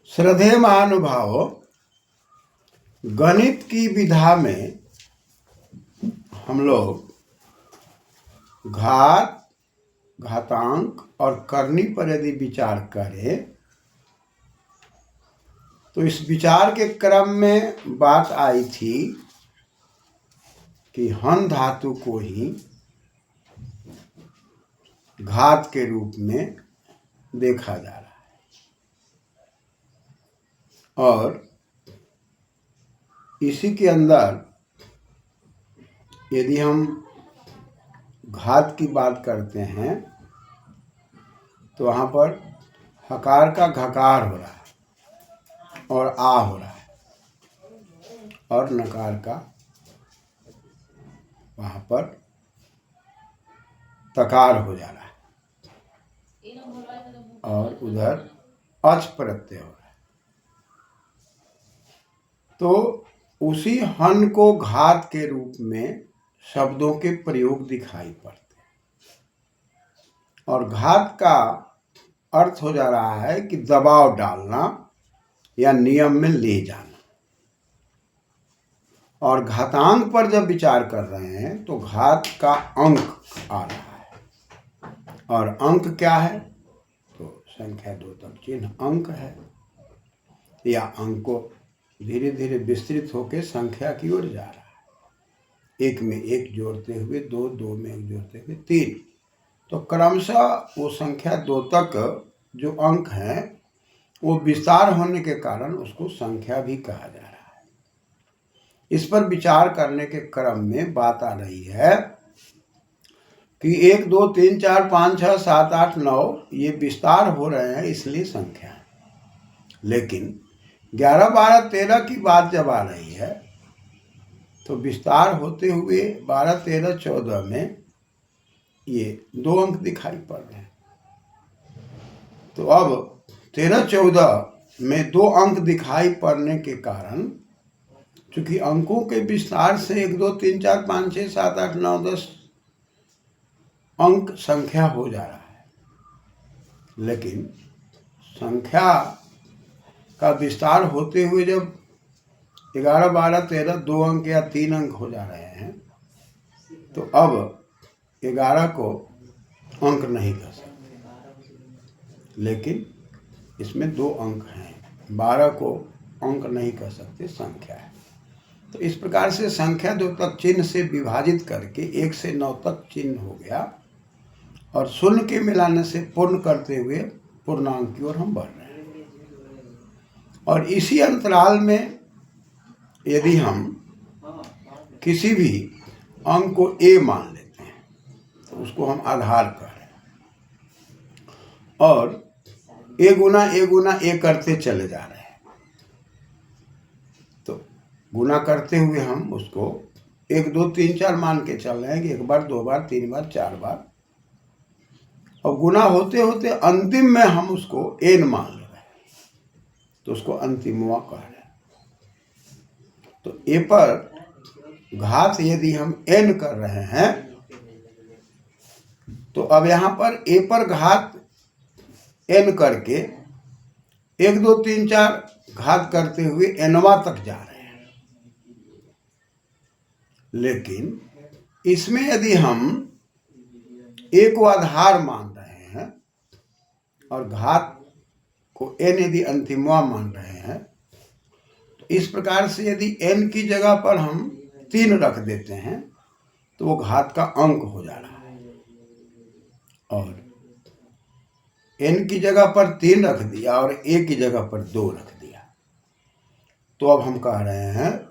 श्रद्धेय महानुभाव, गणित की विधा में हम लोग घात, घातांक और करनी पर यदि विचार करें तो इस विचार के क्रम में बात आई थी कि हन धातु को ही घात के रूप में देखा जा रहा है और इसी के अंदर यदि हम घात की बात करते हैं तो वहाँ पर हकार का घकार हो रहा है और आ हो रहा है और नकार का वहाँ पर तकार हो जा रहा है और उधर अच प्रत्यय हो रहा है। तो उसी हन को घात के रूप में शब्दों के प्रयोग दिखाई पड़ते हैं और घात का अर्थ हो जा रहा है कि दबाव डालना या नियम में ले जाना। और घातांक पर जब विचार कर रहे हैं तो घात का अंक आ रहा है और अंक क्या है तो संख्या 2 तक चिन्ह अंक है या अंक को धीरे धीरे विस्तृत होकर संख्या की ओर जा रहा है। 1 में 1 जोड़ते हुए 2, 2 में 1 जोड़ते हुए 3, तो क्रमशः वो संख्या 2 तक जो अंक है वो विस्तार होने के कारण उसको संख्या भी कहा जा रहा है। इस पर विचार करने के क्रम में बात आ रही है कि 1, 2, 3, 4, 5, 6, 7, 8, 9 ये विस्तार हो रहे हैं इसलिए संख्या है। लेकिन 11, 12, 13 की बात जब आ रही है तो विस्तार होते हुए 12, 13, 14 में ये 2 अंक दिखाई पड़ रहे हैं। तो अब 13, 14 में 2 अंक दिखाई पड़ने के कारण चूंकि अंकों के विस्तार से 1, 2, 3, 4, 5, 6, 7, 8, 9, 10 अंक संख्या हो जा रहा है, लेकिन संख्या का विस्तार होते हुए जब 11, 12, 13 2 अंक या 3 अंक हो जा रहे हैं तो अब 11 को अंक नहीं कह सकते, लेकिन इसमें 2 अंक हैं। 12 को अंक नहीं कह सकते, संख्या है। तो इस प्रकार से संख्या 2 तक चिन्ह से विभाजित करके 1 से 9 तक चिन्ह हो गया और शून्य के मिलाने से पूर्ण करते हुए पूर्णांक की ओर हम बढ़ रहे हैं। और इसी अंतराल में यदि हम किसी भी अंक को a मान लेते हैं तो उसको हम आधार कह रहे हैं और a Guna a Guna a करते चले जा रहे हैं। तो गुना करते हुए हम उसको 1, 2, 3, 4 मान के चल रहे हैं कि 1 बार 2 बार 3 बार 4 बार, और गुना होते होते अंतिम में हम उसको n मान ले रहे हैं तो उसको अंतिमवा कह रहे हैं। तो a पर घात यदि हम n कर रहे हैं तो अब यहाँ पर a पर घात n करके 1, 2, 3, 4 घात करते हुए nवा तक जा रहे हैं। लेकिन इसमें यदि हम a को आधार मान रहे हैं और घात को n यदि अंतिमवा मान रहे हैं तो इस प्रकार से यदि n की जगह पर हम 3 रख देते हैं तो वो घात का अंक हो जा रहा है और n की जगह पर 3 रख दिया और a की जगह पर 2 रख दिया तो अब हम कह रहे हैं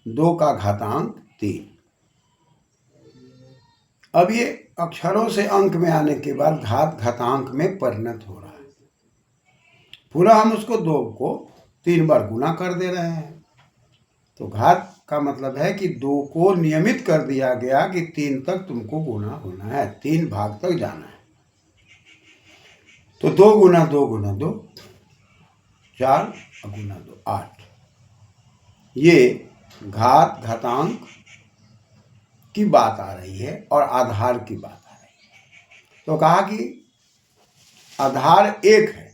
2 का घातांक 3। अब ये अक्षरों से अंक में आने के बाद घात घातांक में परिणत हो रहा है। पूरा हम उसको 2 को 3 बार गुना कर दे रहे हैं। तो घात का मतलब है कि 2 को नियमित कर दिया गया कि 3 तक तुमको गुना होना है, 3 भाग तक जाना है। तो 2 गुना 2 गुना 2 4 गुना 2 8। ये घात घातांक की बात आ रही है और आधार की बात आ रही है। तो कहा कि आधार 1 है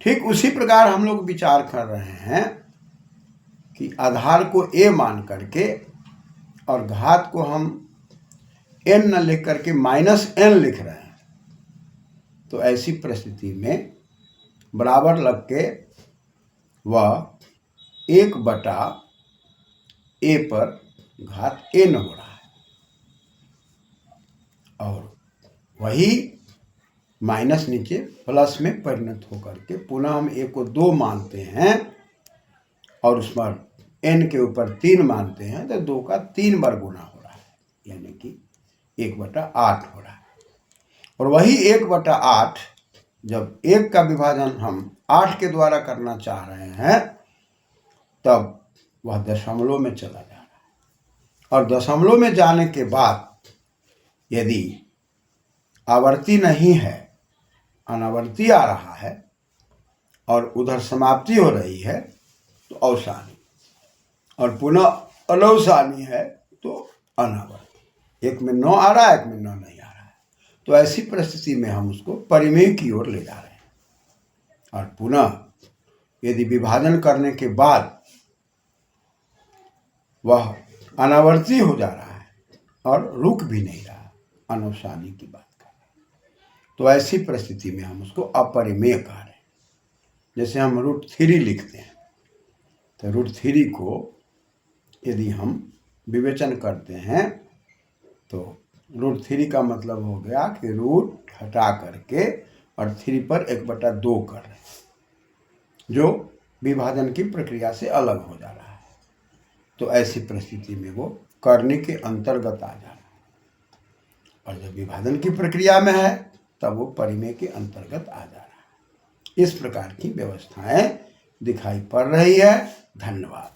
ठीक उसी प्रकार हम लोग विचार कर रहे हैं कि आधार को a मान करके और घात को हम n न लिख करके -n लिख रहे हैं, तो ऐसी परिस्थिति में बराबर लग के वह 1/a पर घात n हो रहा है, और वही माइनस नीचे प्लस में परिणत होकर के पुनः हम a को 2 मानते हैं और उस पर n के ऊपर 3 मानते हैं, तो 2 का 3 बार गुना हो रहा है, यानी कि 1/8 हो रहा है। और वही 1/8 जब 1 का विभाजन हम 8 के द्वारा करना चाह रहे हैं, तब वह दशमलव में चला जा रहा है, और दशमलव में जाने के बाद यदि आवर्ती नहीं है, अनावर्ती आ रहा है और उधर समाप्ति हो रही है तो अवसानी, और पुनः अनवसानी है तो अनावर्ती। एक में 9 आ रहा है, एक में 9 नहीं आ रहा है, तो ऐसी परिस्थिति में हम उसको परिमेय की ओर ले जा रहे हैं। और पुनः यदि विभाजन करने के बाद वह अनावर्ती हो जा रहा है और रुक भी नहीं रहा, अनवसानी की बात कर रहे हैं, तो ऐसी परिस्थिति में हम उसको अपरिमेय कह रहे हैं। जैसे हम √3 लिखते हैं, तो √3 को यदि हम विवेचन करते हैं तो √3 का मतलब हो गया कि रूट हटा करके और 3 पर 1/2 कर रहे हैं, जो विभाजन की प्रक्रिया से अलग हो जा रहा है। तो ऐसी परिस्थिति में वो करने के अंतर्गत आ जा रहा है, और जब विभाजन की प्रक्रिया में है तब वो परिमेय के अंतर्गत आ जा रहा है। इस प्रकार की व्यवस्थाएं दिखाई पड़ रही है। धन्यवाद।